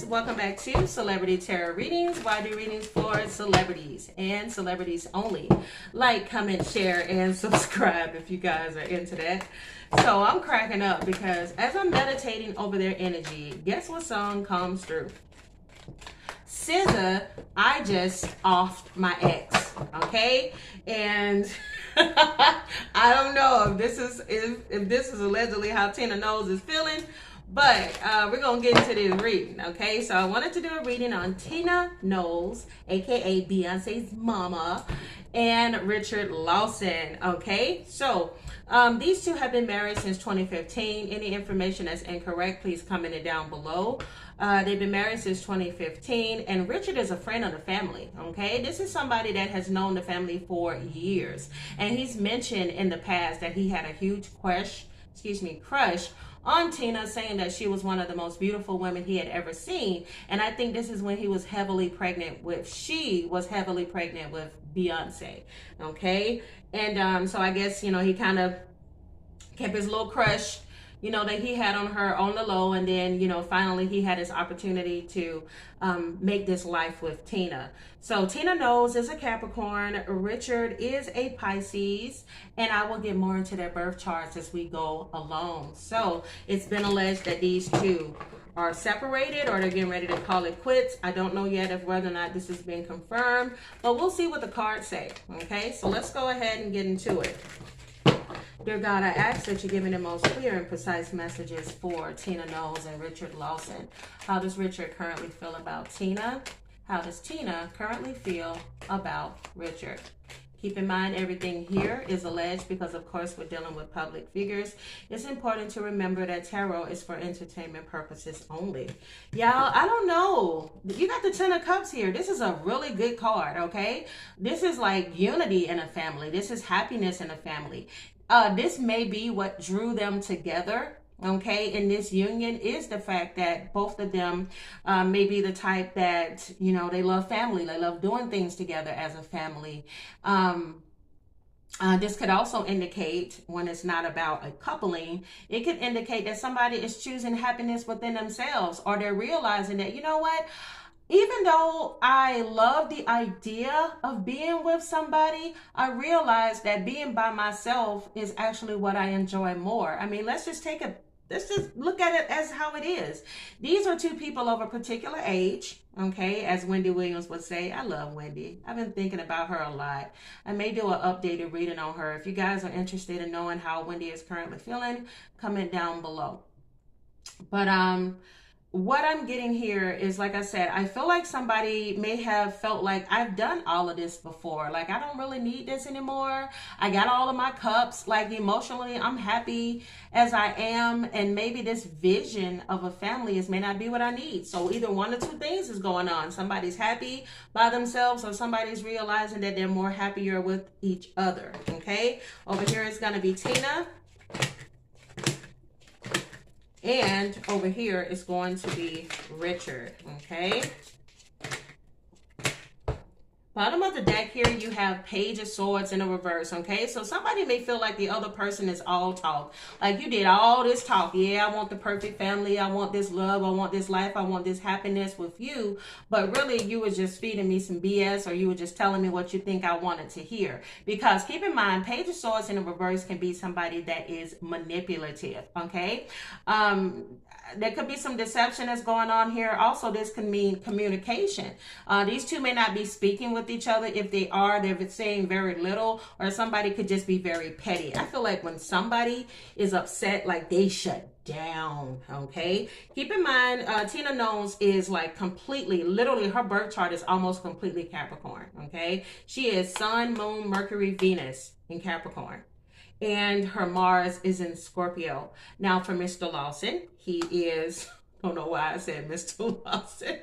Welcome back to Celebrity Tarot Readings. Why do readings for celebrities and celebrities only? Like, comment, share, and subscribe if you guys are into that. So I'm cracking up because as I'm meditating over their energy, guess what song comes through? SZA, I just offed my ex, okay? And I don't know if this is allegedly how Tina Knowles is feeling, but we're going to get into this reading, okay? So I wanted to do a reading on Tina Knowles, aka Beyonce's mama, and Richard Lawson, okay? So these two have been married since 2015. Any information that's incorrect, please comment it down below. They've been married since 2015, and Richard is a friend of the family, okay? This is somebody that has known the family for years, and he's mentioned in the past that he had a huge crush on Tina, saying that she was one of the most beautiful women he had ever seen. And I think this is when she was heavily pregnant with Beyonce, okay? And so I guess, you know, he kind of kept his little crush, you know, that he had on her on the low, and then, you know, finally he had his opportunity to make this life with Tina. So Tina Knowles is a Capricorn, Richard is a Pisces, and I will get more into their birth charts as we go along. So it's been alleged that these two are separated, or they're getting ready to call it quits. I don't know yet of whether or not this has been confirmed, but we'll see what the cards say, okay? So let's go ahead and get into it. Dear God, I ask that you give me the most clear and precise messages for Tina Knowles and Richard Lawson. How does Richard currently feel about Tina? How does Tina currently feel about Richard? Keep in mind, everything here is alleged because, of course, we're dealing with public figures. It's important to remember that tarot is for entertainment purposes only. Y'all, I don't know. You got the Ten of Cups here. This is a really good card, okay? This is like unity in a family. This is happiness in a family. This may be what drew them together, okay, in this union, is the fact that both of them may be the type that, you know, they love family. They love doing things together as a family. This could also indicate, when it's not about a coupling, it could indicate that somebody is choosing happiness within themselves, or they're realizing that, you know what, even though I love the idea of being with somebody, I realize that being by myself is actually what I enjoy more. I mean, let's just look at it as how it is. These are two people of a particular age, okay? As Wendy Williams would say. I love Wendy. I've been thinking about her a lot. I may do an updated reading on her. If you guys are interested in knowing how Wendy is currently feeling, comment down below. But what I'm getting here is, like I said, I feel like somebody may have felt like I've done all of this before. Like, I don't really need this anymore. I got all of my cups. Like, emotionally, I'm happy as I am. And maybe this vision of a family may not be what I need. So either one or two things is going on. Somebody's happy by themselves, or somebody's realizing that they're more happier with each other. Okay? Over here is going to be Tina. And over here is going to be Richard, okay? Bottom of the deck here, you have Page of Swords in a reverse, okay? So somebody may feel like the other person is all talk. Like, you did all this talk. Yeah, I want the perfect family. I want this love. I want this life. I want this happiness with you. But really, you were just feeding me some BS, or you were just telling me what you think I wanted to hear. Because keep in mind, Page of Swords in a reverse can be somebody that is manipulative, okay? There could be some deception that's going on here. Also, this can mean communication. These two may not be speaking with each other. If they are, they're saying very little, or somebody could just be very petty. I feel like when somebody is upset, like, they shut down, okay? Keep in mind, Tina Knowles is like completely, literally, her birth chart is almost completely Capricorn, okay? She is Sun, Moon, Mercury, Venus in Capricorn. And her Mars is in Scorpio. Now for Mr. Lawson, he is, I don't know why I said Mr. Lawson,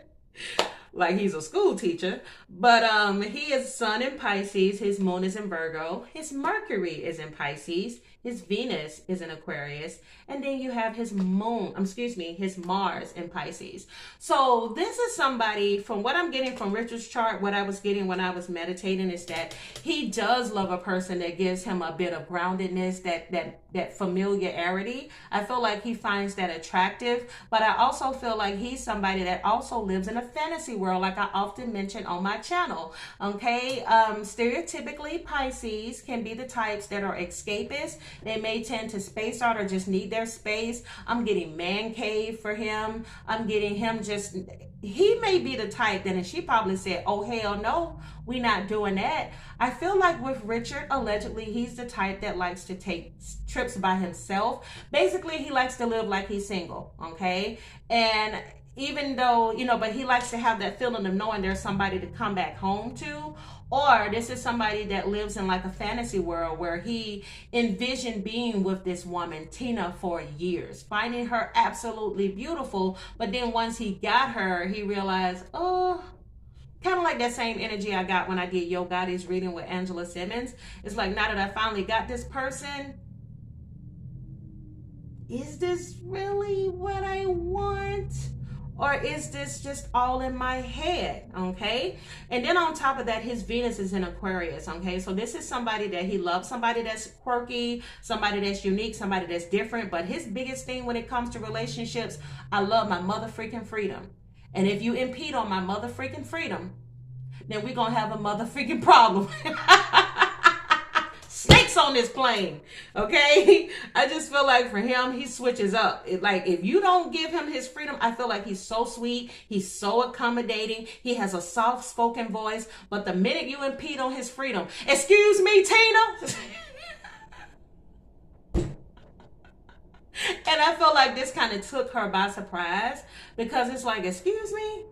like he's a school teacher, but he is Sun in Pisces, his Moon is in Virgo, his Mercury is in Pisces, his Venus is in Aquarius, and then you have his moon, his Mars in Pisces. So this is somebody, from what I'm getting from Richard's chart, what I was getting when I was meditating, is that he does love a person that gives him a bit of groundedness, that familiarity. I feel like he finds that attractive, but I also feel like he's somebody that also lives in a fantasy world, like I often mention on my channel. Okay, stereotypically Pisces can be the types that are escapists. They may tend to space out or just need their space. I'm getting man cave for him. I'm getting him just, he may be the type that, and she probably said, oh hell no, we not doing that. I feel like with Richard, allegedly, he's the type that likes to take trips by himself. Basically, he likes to live like he's single, okay? And even though, you know, but he likes to have that feeling of knowing there's somebody to come back home to. Or this is somebody that lives in like a fantasy world where he envisioned being with this woman, Tina, for years, finding her absolutely beautiful. But then once he got her, he realized, oh, kind of like that same energy I got when I did Yo Gotti's reading with Angela Simmons. It's like, now that I finally got this person, is this really what I want? Or is this just all in my head? Okay. And then on top of that, his Venus is in Aquarius. Okay. So this is somebody that he loves, somebody that's quirky, somebody that's unique, somebody that's different. But his biggest thing when it comes to relationships, I love my mother freaking freedom. And if you impede on my mother freaking freedom, then we're going to have a mother freaking problem. Snakes on this plane, okay? I just feel like for him, he switches up. Like, if you don't give him his freedom, I feel like he's so sweet. He's so accommodating. He has a soft-spoken voice. But the minute you impede on his freedom, excuse me, Tina. And I feel like this kind of took her by surprise, because it's like, excuse me?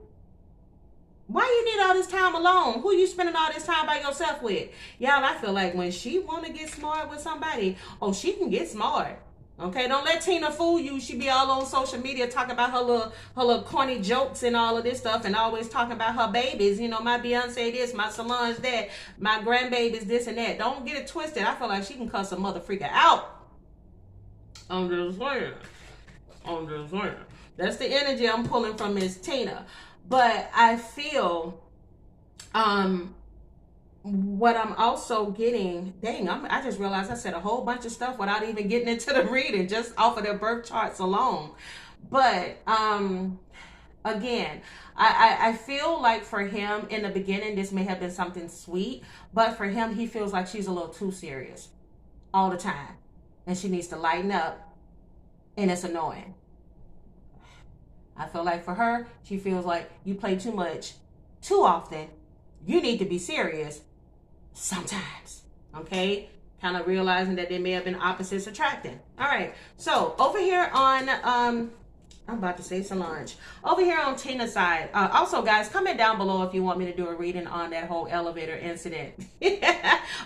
Why you need all this time alone? Who you spending all this time by yourself with? Y'all, I feel like when she want to get smart with somebody, oh, she can get smart. Okay, don't let Tina fool you. She be all on social media talking about her little corny jokes and all of this stuff, and always talking about her babies. You know, my Beyonce this, my Solange that, my grandbabies this and that. Don't get it twisted. I feel like she can cuss a mother freaker out. I'm just saying. That's the energy I'm pulling from Miss Tina. But I feel what I'm also getting, dang, I just realized I said a whole bunch of stuff without even getting into the reading, just off of their birth charts alone. But again, I feel like for him in the beginning, this may have been something sweet, but for him, he feels like she's a little too serious all the time, and she needs to lighten up, and it's annoying. I feel like for her, she feels like you play too much, too often. You need to be serious sometimes, okay? Kind of realizing that they may have been opposites attracting. All right, so over here on, I'm about to say Solange. Over here on Tina's side, also guys, comment down below if you want me to do a reading on that whole elevator incident.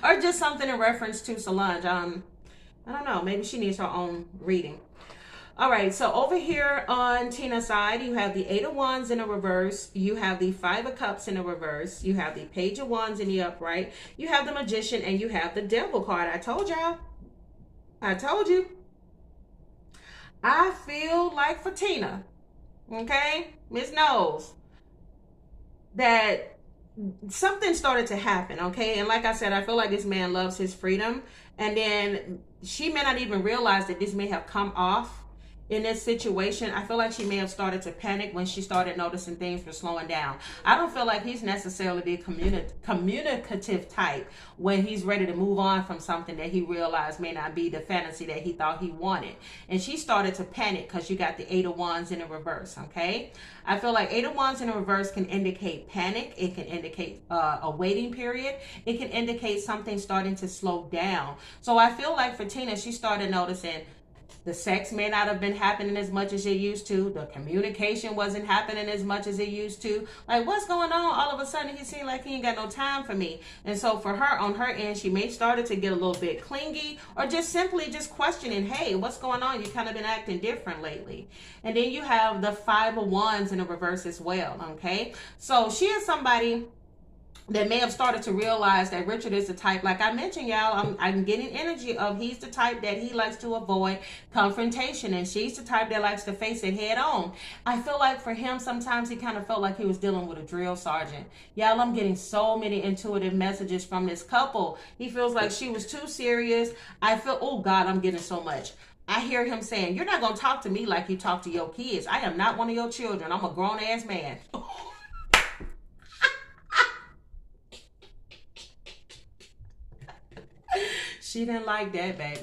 Or just something in reference to Solange. I don't know, maybe she needs her own reading. All right, so over here on Tina's side, you have the 8 of Wands in the reverse. You have the 5 of Cups in the reverse. You have the Page of Wands in the upright. You have the Magician, and you have the Devil card. I told y'all. I told you. I feel like for Tina, okay, Miss Knowles, that something started to happen, okay? And like I said, I feel like this man loves his freedom. And then she may not even realize that this may have come off in this situation. I feel like she may have started to panic when she started noticing things were slowing down. I don't feel like he's necessarily the communicative type when he's ready to move on from something that he realized may not be the fantasy that he thought he wanted. And she started to panic because you got the 8 of Wands in the reverse, okay? I feel like 8 of Wands in the reverse can indicate panic. It can indicate a waiting period. It can indicate something starting to slow down. So I feel like for Tina, she started noticing the sex may not have been happening as much as it used to. The communication wasn't happening as much as it used to. Like, what's going on? All of a sudden, he seemed like he ain't got no time for me. And so for her, on her end, she may started to get a little bit clingy, or just simply just questioning, hey, what's going on? You kind of been acting different lately. And then you have the 5 of Wands in the reverse as well, okay? So she is somebody that may have started to realize that Richard is the type, like I mentioned, y'all, I'm getting energy of he's the type that he likes to avoid confrontation, and she's the type that likes to face it head on. I feel like for him, sometimes he kind of felt like he was dealing with a drill sergeant. Y'all, I'm getting so many intuitive messages from this couple. He feels like she was too serious. I feel, oh God, I'm getting so much. I hear him saying, you're not going to talk to me like you talk to your kids. I am not one of your children. I'm a grown-ass man. She didn't like that, baby.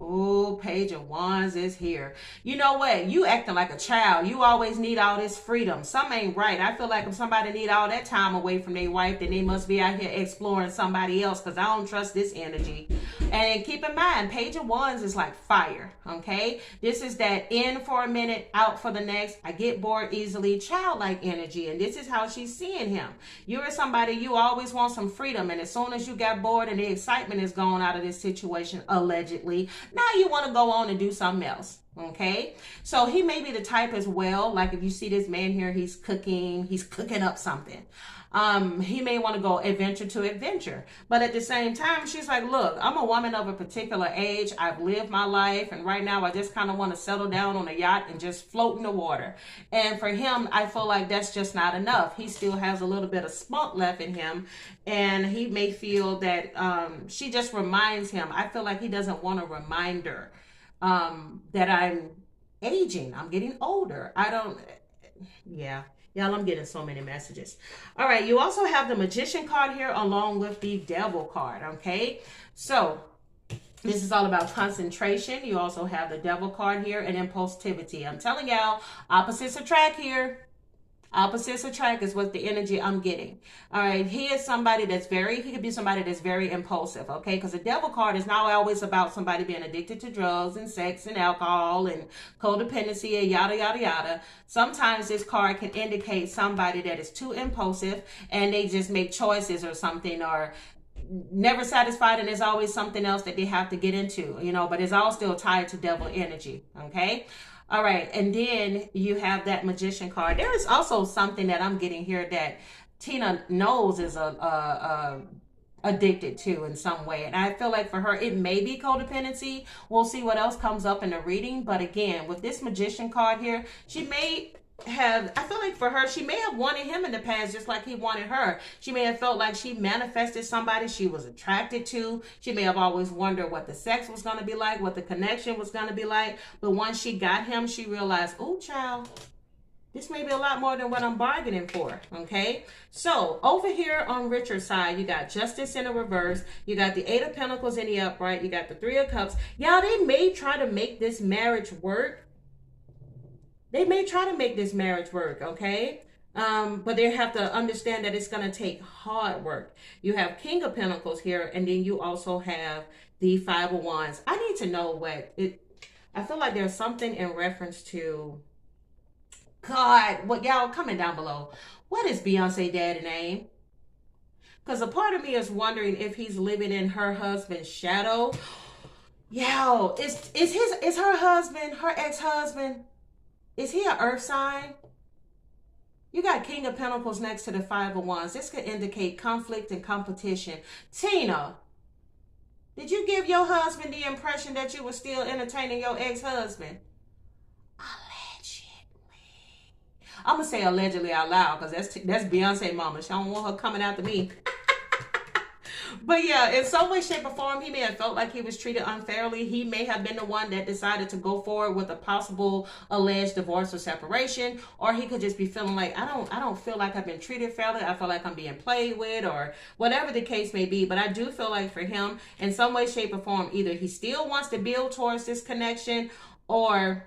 Oh, Page of Wands is here. You know what? You acting like a child. You always need all this freedom. Something ain't right. I feel like if somebody need all that time away from their wife, then they must be out here exploring somebody else, because I don't trust this energy. And keep in mind, Page of Wands is like fire, okay? This is that in for a minute, out for the next. I get bored easily, childlike energy. And this is how she's seeing him. You're somebody, you always want some freedom. And as soon as you got bored and the excitement is gone out of this situation, allegedly, now you want to go on and do something else. Okay, so he may be the type as well, like if you see this man here, he's cooking up something. He may want to go adventure to adventure, but at the same time, she's like, look, I'm a woman of a particular age. I've lived my life, and right now I just kind of want to settle down on a yacht and just float in the water. And for him, I feel like that's just not enough. He still has a little bit of spunk left in him, and he may feel that she just reminds him. I feel like he doesn't want a reminder that I'm aging. I'm getting older. Yeah. Y'all, I'm getting so many messages. All right, you also have the Magician card here along with the Devil card, okay? So this is all about concentration. You also have the Devil card here and impulsivity. I'm telling y'all, opposites attract here. Opposites attract is what the energy I'm getting. All right, he is somebody that's he could be somebody that's very impulsive, okay? Because the Devil card is not always about somebody being addicted to drugs and sex and alcohol and codependency and yada, yada, yada. Sometimes this card can indicate somebody that is too impulsive and they just make choices or something, or never satisfied, and there's always something else that they have to get into, you know, but it's all still tied to Devil energy, okay? All right, and then you have that Magician card. There is also something that I'm getting here that Tina Knowles is addicted to in some way. And I feel like for her, it may be codependency. We'll see what else comes up in the reading. But again, with this Magician card here, she may have, I feel like for her, she may have wanted him in the past just like he wanted her. She may have felt like she manifested somebody she was attracted to. She may have always wondered what the sex was going to be like, what the connection was going to be like. But once she got him, she realized, oh, child, this may be a lot more than what I'm bargaining for, okay? So over here on Richard's side, you got Justice in the reverse. You got the Eight of Pentacles in the upright. You got the Three of Cups. Y'all, they may try to make this marriage work. They may try to make this marriage work, okay? But they have to understand that it's going to take hard work. You have King of Pentacles here, and then you also have the Five of Wands. I need to know I feel like there's something in reference to, God, what y'all comment down below. What is Beyonce daddy name? Because a part of me is wondering if he's living in her husband's shadow. Yo, is her husband, her ex-husband, is he an earth sign? You got King of Pentacles next to the Five of Wands. This could indicate conflict and competition. Tina, did you give your husband the impression that you were still entertaining your ex-husband? Allegedly. I'm going to say allegedly out loud because that's Beyonce mama. She don't want her coming after me. But yeah, in some way, shape, or form, he may have felt like he was treated unfairly. He may have been the one that decided to go forward with a possible alleged divorce or separation, or he could just be feeling like, I don't feel like I've been treated fairly. I feel like I'm being played with, or whatever the case may be. But I do feel like for him, in some way, shape, or form, either he still wants to build towards this connection, or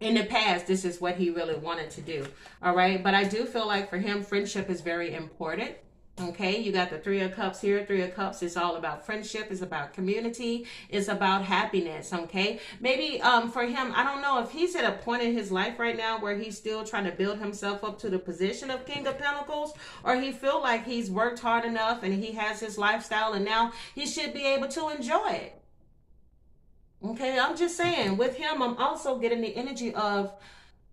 in the past, this is what he really wanted to do. All right. But I do feel like for him, friendship is very important. Okay, you got the Three of Cups here. Three of Cups is all about friendship. It's about community. It's about happiness, okay? Maybe for him, I don't know if he's at a point in his life right now where he's still trying to build himself up to the position of King of Pentacles, or he feel like he's worked hard enough and he has his lifestyle and now he should be able to enjoy it. Okay, I'm just saying, with him, I'm also getting the energy of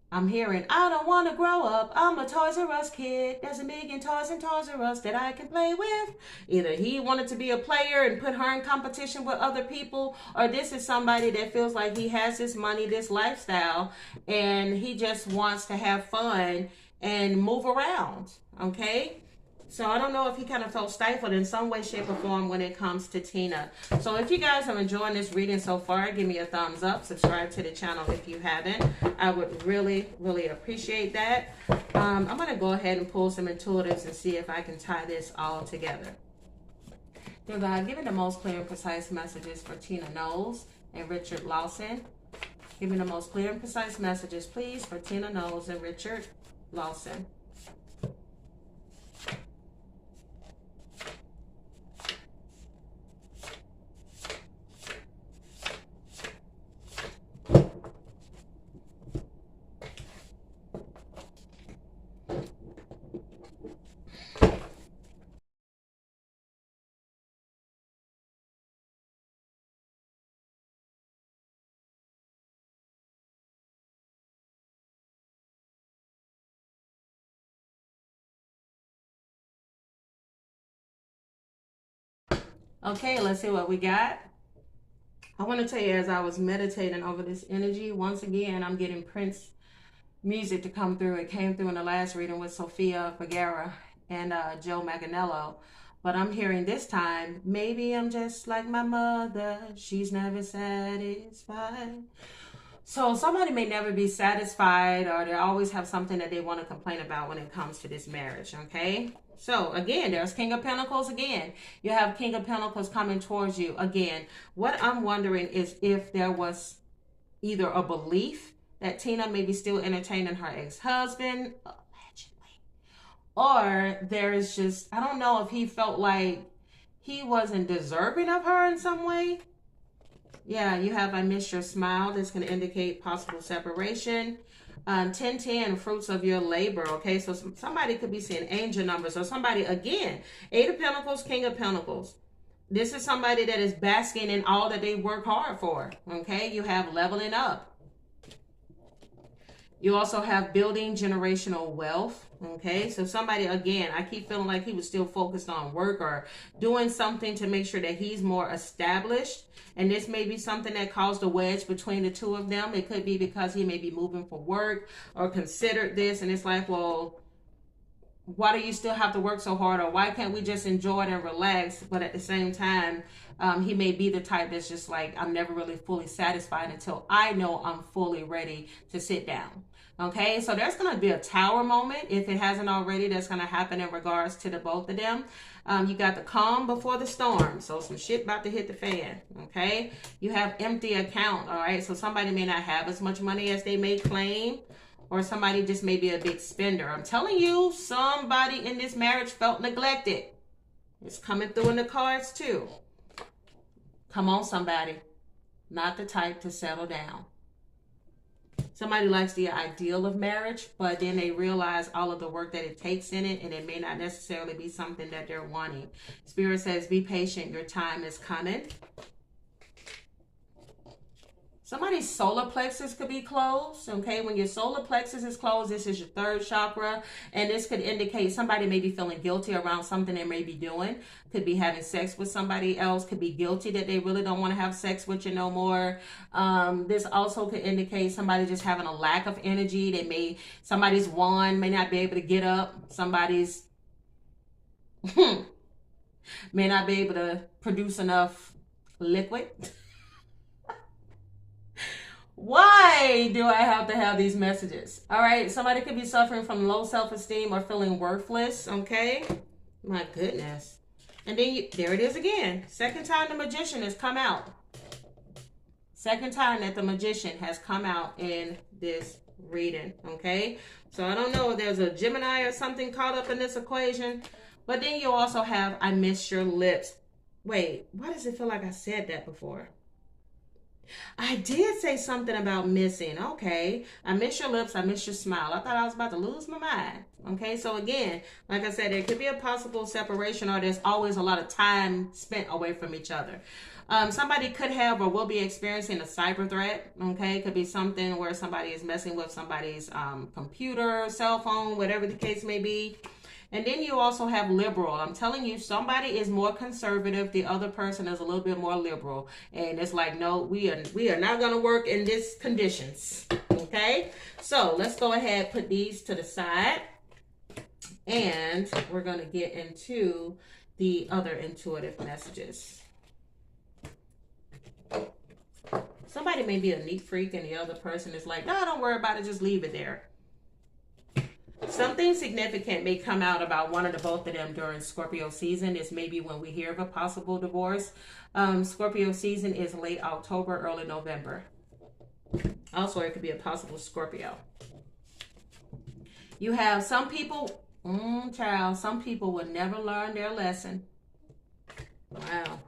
I'm hearing, I don't want to grow up. I'm a Toys R Us kid. There's a million toys in Toys R Us that I can play with. Either he wanted to be a player and put her in competition with other people, or this is somebody that feels like he has this money, this lifestyle, and he just wants to have fun and move around. Okay? So I don't know if he kind of felt stifled in some way, shape, or form when it comes to Tina. So if you guys are enjoying this reading so far, give me a thumbs up. Subscribe to the channel if you haven't. I would really, really appreciate that. I'm going to go ahead and pull some intuitives and see if I can tie this all together. Dear God, give me the most clear and precise messages for Tina Knowles and Richard Lawson. Give me the most clear and precise messages, please, for Tina Knowles and Richard Lawson. Okay, let's see what we got. I want to tell you, as I was meditating over this energy, once again, I'm getting Prince music to come through. It came through in the last reading with Sofia Vergara and Joe Manganiello. But I'm hearing this time, maybe I'm just like my mother. She's never satisfied. So somebody may never be satisfied, or they always have something that they want to complain about when it comes to this marriage, okay? So again, there's King of Pentacles again. You have King of Pentacles coming towards you again. What I'm wondering is if there was either a belief that Tina may be still entertaining her ex-husband, allegedly, or there is just, I don't know if he felt like he wasn't deserving of her in some way. Yeah, you have I miss your smile. This can indicate possible separation. 1010, fruits of your labor. Okay, so somebody could be seeing angel numbers, or somebody, again, 8 of Pentacles, King of Pentacles. This is somebody that is basking in all that they work hard for. Okay, you have leveling up. You also have building generational wealth. Okay, so somebody, again, I keep feeling like he was still focused on work or doing something to make sure that he's more established. And this may be something that caused a wedge between the two of them. It could be because he may be moving for work or considered this. And it's like, well, why do you still have to work so hard? Or why can't we just enjoy it and relax? But at the same time, he may be the type that's just like, I'm never really fully satisfied until I know I'm fully ready to sit down. Okay, so there's going to be a tower moment. If it hasn't already, that's going to happen in regards to the both of them. You got the calm before the storm. So some shit about to hit the fan. Okay, you have empty account. All right, so somebody may not have as much money as they may claim, or somebody just may be a big spender. I'm telling you, somebody in this marriage felt neglected. It's coming through in the cards too. Come on, somebody. Not the type to settle down. Somebody likes the ideal of marriage, but then they realize all of the work that it takes in it, and it may not necessarily be something that they're wanting. Spirit says, be patient. Your time is coming. Somebody's solar plexus could be closed, okay? When your solar plexus is closed, this is your third chakra, and this could indicate somebody may be feeling guilty around something they may be doing. Could be having sex with somebody else, could be guilty that they really don't want to have sex with you no more. This also could indicate somebody just having a lack of energy. Somebody's wand may not be able to get up. Somebody's may not be able to produce enough liquid. Why do I have to have these messages? All right, somebody could be suffering from low self-esteem or feeling worthless, okay? My goodness. And then there it is again. Second time the magician has come out. Second time that the magician has come out in this reading, okay? So I don't know if there's a Gemini or something caught up in this equation, but then you also have I miss your lips. Wait, why does it feel like I said that before? I did say something about missing. Okay. I miss your lips. I miss your smile. I thought I was about to lose my mind. Okay. So again, like I said, there could be a possible separation, or there's always a lot of time spent away from each other. Somebody could have or will be experiencing a cyber threat. Okay. It could be something where somebody is messing with somebody's computer, cell phone, whatever the case may be. And then you also have liberal. I'm telling you, somebody is more conservative. The other person is a little bit more liberal. And it's like, no, we are not going to work in these conditions. Okay? So let's go ahead, put these to the side. And we're going to get into the other intuitive messages. Somebody may be a neat freak and the other person is like, no, don't worry about it. Just leave it there. Something significant may come out about one of the both of them during Scorpio season. Is maybe when we hear of a possible divorce. Scorpio season is late October, early November. Also, it could be a possible Scorpio. You have some people, child, some people will never learn their lesson. Wow.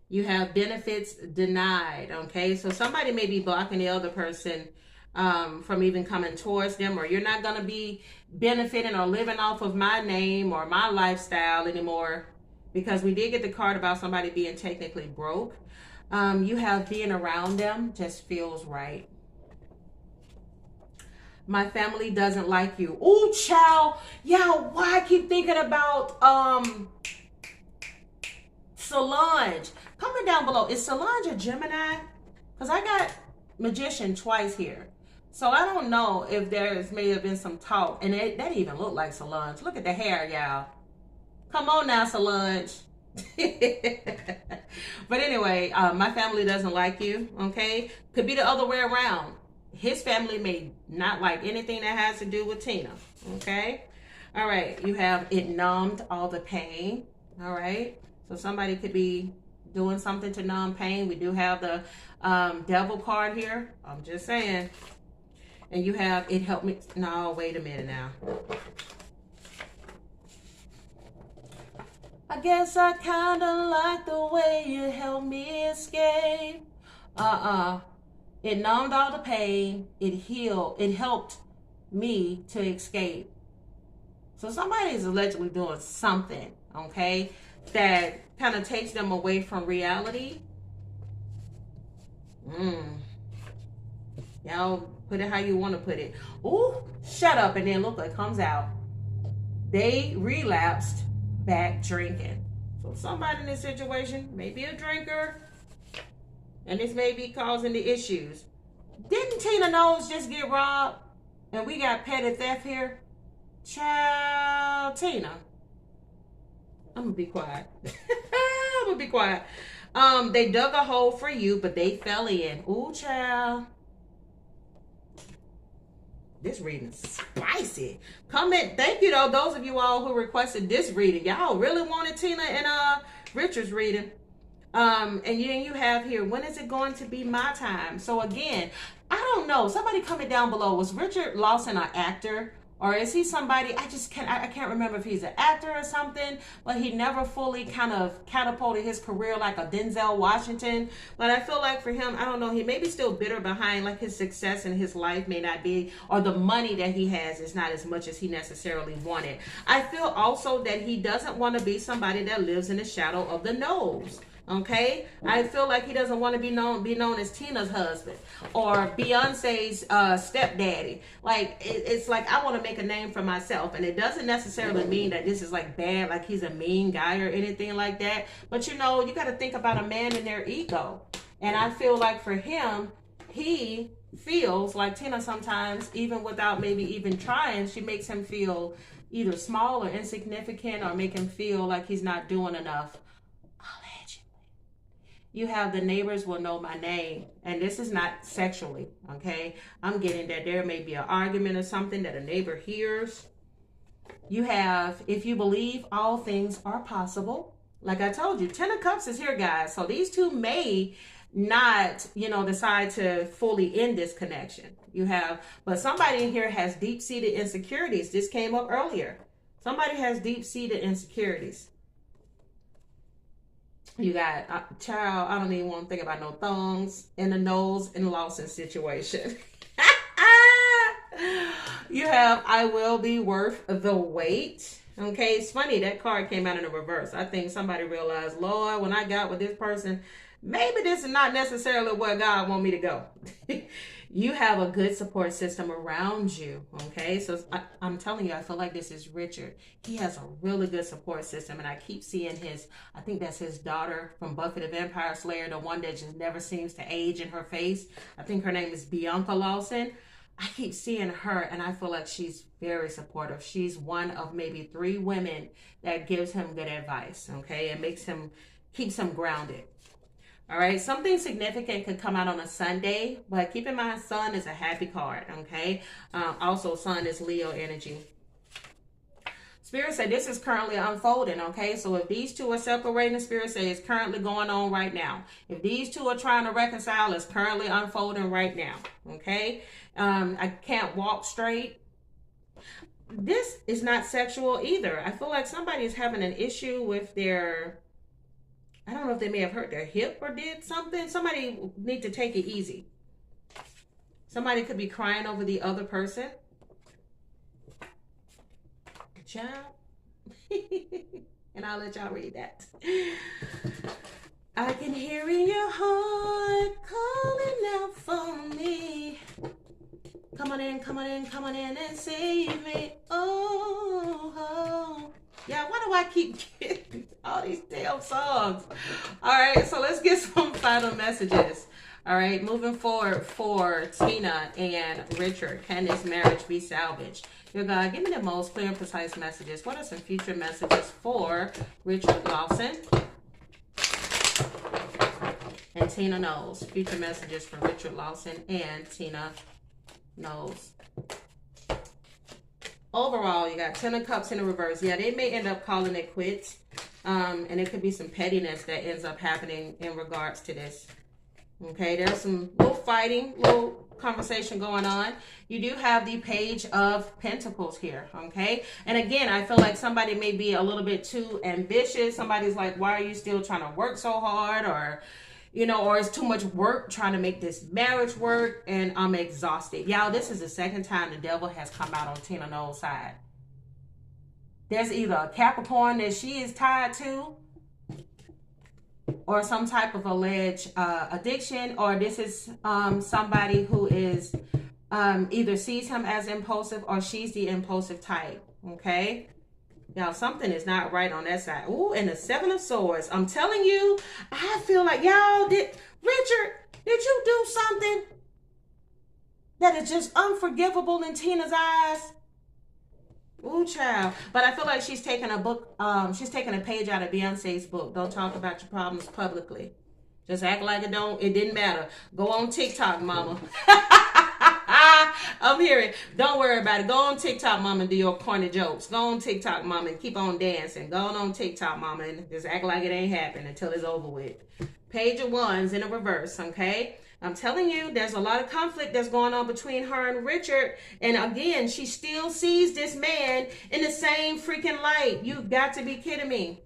You have benefits denied, okay? So somebody may be blocking the other person from even coming towards them, or you're not going to be benefiting or living off of my name or my lifestyle anymore, because we did get the card about somebody being technically broke. You have being around them just feels right. My family doesn't like you. Oh, child. Yeah, why I keep thinking about Solange. Comment down below. Is Solange a Gemini? Because I got Magician twice here. So I don't know if may have been some talk. And that even looked like Solange. Look at the hair, y'all. Come on now, Solange. But anyway, my family doesn't like you, okay? Could be the other way around. His family may not like anything that has to do with Tina, okay? All right, you have it numbed all the pain, all right? So somebody could be doing something to numb pain. We do have the devil card here. I'm just saying. And you have it helped me. No, wait a minute now. I guess I kind of like the way you helped me escape. It numbed all the pain. It healed. It helped me to escape. So somebody is allegedly doing something, okay, that kind of takes them away from reality. Y'all put it how you want to put it. Ooh, shut up. And then look what comes out. They relapsed back drinking. So somebody in this situation may be a drinker, and this may be causing the issues. Didn't Tina Knowles just get robbed? And we got petty theft here? Child, Tina. I'm going to be quiet. I'm going to be quiet. They dug a hole for you, but they fell in. Ooh, child. This reading is spicy. Comment. Thank you, though, those of you all who requested this reading. Y'all really wanted Tina and Richard's reading. And then you have here, when is it going to be my time? So again, I don't know. Somebody comment down below. Was Richard Lawson an actor? Or is he somebody, I can't remember if he's an actor or something, but he never fully kind of catapulted his career like a Denzel Washington. But I feel like for him, I don't know, he may be still bitter behind, like his success in his life may not be, or the money that he has is not as much as he necessarily wanted. I feel also that he doesn't want to be somebody that lives in the shadow of the Knowles. Okay, I feel like he doesn't want to be known as Tina's husband or Beyonce's stepdaddy. Like it's like I want to make a name for myself, and it doesn't necessarily mean that this is like bad, like he's a mean guy or anything like that. But you know, you got to think about a man and their ego, and I feel like for him, he feels like Tina sometimes, even without maybe even trying, she makes him feel either small or insignificant, or make him feel like he's not doing enough. You have the neighbors will know my name. And this is not sexually, okay? I'm getting that there may be an argument or something that a neighbor hears. You have, if you believe all things are possible. Like I told you, 10 of Cups is here, guys. So these two may not, you know, decide to fully end this connection. You have, but somebody in here has deep-seated insecurities. This came up earlier. Somebody has deep-seated insecurities. You got, child, I don't even want to think about no thongs in the Knowles and Lawson situation. You have, I will be worth the wait. Okay, it's funny that card came out in the reverse. I think somebody realized, Lord, when I got with this person, maybe this is not necessarily where God want me to go. You have a good support system around you. Okay, so I'm telling you, I feel like this is Richard. He has a really good support system, and I keep seeing his, I think that's his daughter from Buffy the Vampire Slayer, the one that just never seems to age in her face. I think her name is Bianca Lawson. I keep seeing her, and I feel like she's very supportive. She's one of maybe 3 women that gives him good advice, okay, and keeps him grounded. All right, something significant could come out on a Sunday, but keep in mind, Sun is a happy card, okay? Also, Sun is Leo energy. Spirit said this is currently unfolding, okay? So if these two are separating, Spirit said it's currently going on right now. If these two are trying to reconcile, it's currently unfolding right now, okay? I can't walk straight. This is not sexual either. I feel like somebody is having an issue with their, I don't know if they may have hurt their hip or did something. Somebody need to take it easy. Somebody could be crying over the other person. Child. And I'll let y'all read that. I can hear in your heart calling out for me. Come on in, come on in, come on in and save me. Oh. Yeah, why do I keep getting all these damn songs? All right, so let's get some final messages. All right, moving forward for Tina and Richard. Can this marriage be salvaged? Dear God, give me the most clear and precise messages. What are some future messages for Richard Lawson and Tina Knowles? Future messages for Richard Lawson and Tina Knowles. Overall, you got 10 of Cups in the reverse. Yeah, they may end up calling it quits. And it could be some pettiness that ends up happening in regards to this. Okay, there's some little fighting, little conversation going on. You do have the Page of Pentacles here, okay? And again, I feel like somebody may be a little bit too ambitious. Somebody's like, why are you still trying to work so hard? Or, you know, or it's too much work trying to make this marriage work, and I'm exhausted. Y'all, this is the second time the devil has come out on Tina Knowles' side. There's either a Capricorn that she is tied to, or some type of alleged addiction, or this is somebody who is either sees him as impulsive, or she's the impulsive type, okay? Y'all, something is not right on that side. Ooh, and the 7 of Swords. I'm telling you, I feel like, y'all, Richard, did you do something that is just unforgivable in Tina's eyes? Ooh, child. But I feel like she's taking a book, she's taking a page out of Beyonce's book. Don't talk about your problems publicly. Just act like it didn't matter. Go on TikTok, mama. I'm hearing, don't worry about it. Go on TikTok, mama, and do your corny jokes. Go on TikTok, mama, and keep on dancing. Go on TikTok, mama, and just act like it ain't happened until it's over with. Page of Wands in a reverse, okay? I'm telling you, there's a lot of conflict that's going on between her and Richard. And again, she still sees this man in the same freaking light. You've got to be kidding me.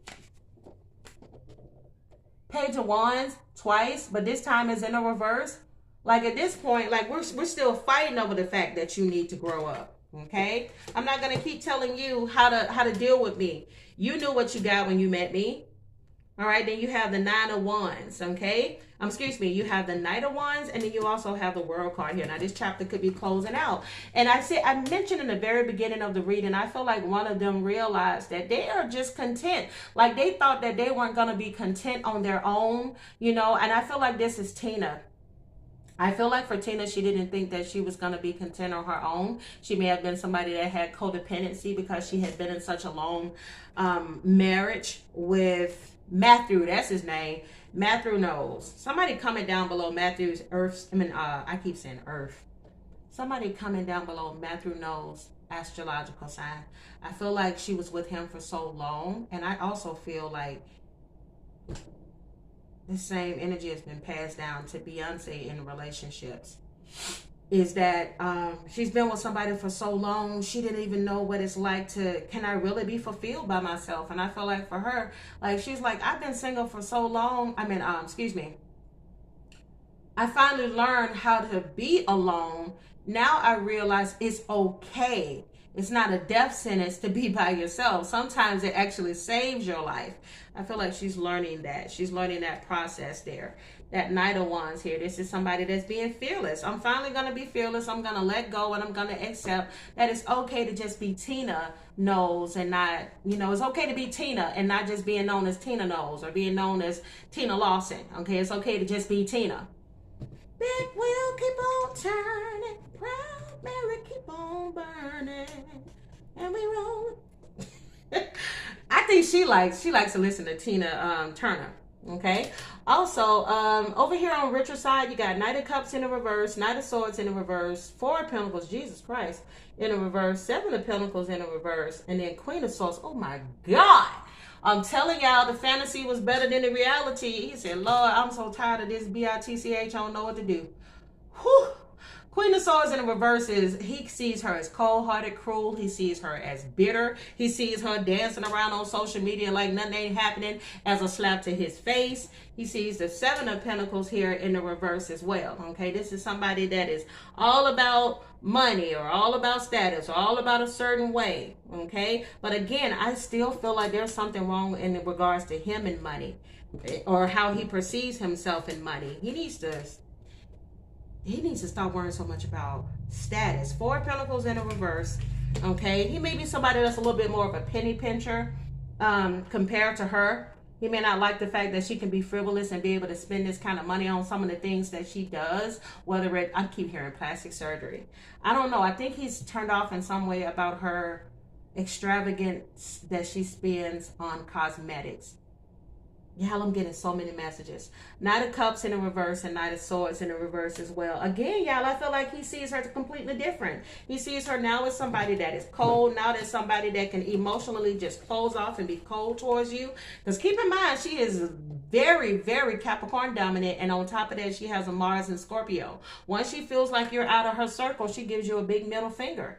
Page of Wands twice, but this time is in a reverse. Like at this point, like we're still fighting over the fact that you need to grow up. Okay? I'm not gonna keep telling you how to deal with me. You knew what you got when you met me. All right, then you have the 9 of Wands, okay? Excuse me, you have the Knight of Wands, and then you also have the World card here. Now, this chapter could be closing out. And I mentioned in the very beginning of the reading, I feel like one of them realized that they are just content. Like, they thought that they weren't going to be content on their own, you know? And I feel like this is Tina. I feel like for Tina, she didn't think that she was going to be content on her own. She may have been somebody that had codependency because she had been in such a long marriage with Matthew, that's his name. Matthew Knowles. Somebody comment down below Matthew's Earth. I keep saying Earth. Somebody comment down below Matthew Knowles' astrological sign. I feel like she was with him for so long, and I also feel like the same energy has been passed down to Beyonce in relationships. is that she's been with somebody for so long, she didn't even know what it's like to, can I really be fulfilled by myself? And I feel like for her, like, she's like, I've been single for so long. I mean, excuse me. I finally learned how to be alone. Now I realize it's okay. It's not a death sentence to be by yourself. Sometimes it actually saves your life. I feel like she's learning that. She's learning that process there. That Knight of Wands here. This is somebody that's being fearless. I'm finally going to be fearless. I'm going to let go, and I'm going to accept that it's okay to just be Tina Knowles and not, you know, it's okay to be Tina and not just being known as Tina Knowles or being known as Tina Lawson. Okay, it's okay to just be Tina. Big wheel keep on turning, proud Mary keep on burning, and we roll. I think she likes to listen to Tina Turner. Okay. Also, over here on Richard's side, you got Knight of Cups in the reverse, Knight of Swords in the reverse, Four of Pentacles, Jesus Christ, in the reverse, Seven of Pentacles in the reverse, and then Queen of Swords. Oh my God. I'm telling y'all, the fantasy was better than the reality. He said, Lord, I'm so tired of this BITCH. I don't know what to do. Whew. Queen of Swords in the reverse is, he sees her as cold-hearted, cruel. He sees her as bitter. He sees her dancing around on social media like nothing ain't happening, as a slap to his face. He sees the Seven of Pentacles here in the reverse as well. Okay, this is somebody that is all about money or all about status or all about a certain way. Okay, but again, I still feel like there's something wrong in regards to him and money, or how he perceives himself in money. He needs to stop worrying so much about status. Four of Pentacles in a reverse. Okay, he may be somebody that's a little bit more of a penny pincher compared to her. He may not like the fact that she can be frivolous and be able to spend this kind of money on some of the things that she does, whether it, I keep hearing plastic surgery. I don't know. I think he's turned off in some way about her extravagance that she spends on cosmetics. Y'all, I'm getting so many messages. Knight of Cups in the reverse and Knight of Swords in the reverse as well. Again, y'all, I feel like he sees her completely different. He sees her now as somebody that is cold, now as somebody that can emotionally just close off and be cold towards you. Because keep in mind, she is very, very Capricorn dominant. And on top of that, she has a Mars and Scorpio. Once she feels like you're out of her circle, she gives you a big middle finger.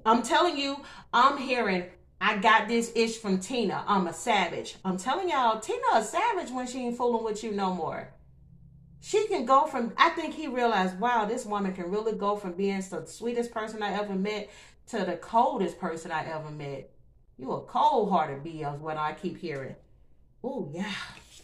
I'm telling you, I'm hearing, I got this ish from Tina. I'm a savage. I'm telling y'all, Tina a savage when she ain't fooling with you no more. She can go from, I think he realized, wow, this woman can really go from being the sweetest person I ever met to the coldest person I ever met. You a cold-hearted bee is what I keep hearing. Oh, yeah.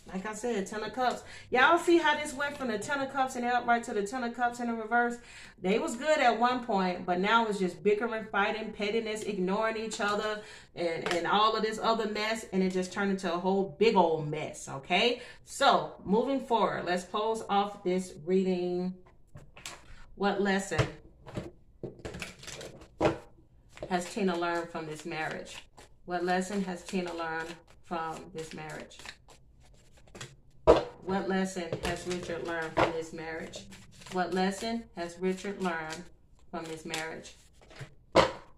Like I said, Ten of Cups. Y'all see how this went from the Ten of Cups in the upright to the Ten of Cups in the reverse? They was good at one point, but now it's just bickering, fighting, pettiness, ignoring each other, and all of this other mess, and it just turned into a whole big old mess, okay? So, moving forward, let's close off this reading. What lesson has Tina learned from this marriage? What lesson has Tina learned from this marriage? What lesson has Richard learned from this marriage? What lesson has Richard learned from this marriage?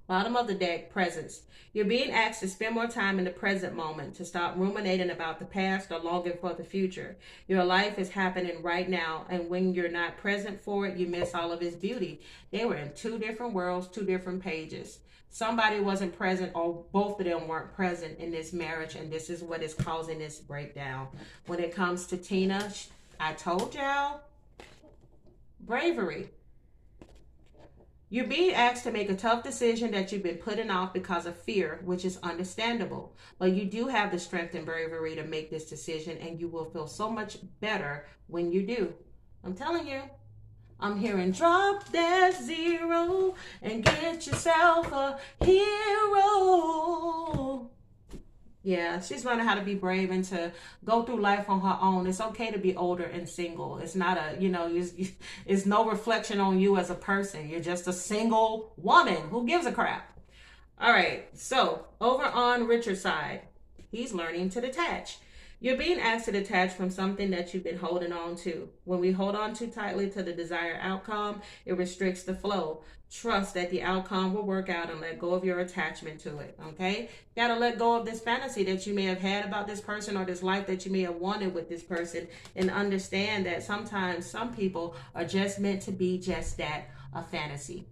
Bottom of the deck, presence. You're being asked to spend more time in the present moment, to stop ruminating about the past or longing for the future. Your life is happening right now, and when you're not present for it, you miss all of its beauty. They were in two different worlds, two different pages. Somebody wasn't present, or both of them weren't present in this marriage, and this is what is causing this breakdown. When it comes to Tina, I told y'all, bravery. You're being asked to make a tough decision that you've been putting off because of fear, which is understandable. But you do have the strength and bravery to make this decision, and you will feel so much better when you do. I'm telling you. I'm hearing drop that zero and get yourself a hero. Yeah, she's learning how to be brave and to go through life on her own. It's okay to be older and single. It's not a, you know, it's no reflection on you as a person. You're just a single woman. Who gives a crap? All right, so over on Richard's side, he's learning to detach. You're being asked to detach from something that you've been holding on to. When we hold on too tightly to the desired outcome, it restricts the flow. Trust that the outcome will work out and let go of your attachment to it. Okay? You gotta let go of this fantasy that you may have had about this person or this life that you may have wanted with this person, and understand that sometimes some people are just meant to be just that, a fantasy.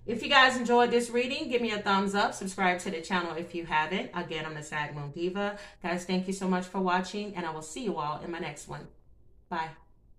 If you guys enjoyed this reading, give me a thumbs up. Subscribe to the channel if you haven't. Again, I'm the Sag Moon Diva. Guys, thank you so much for watching, and I will see you all in my next one. Bye.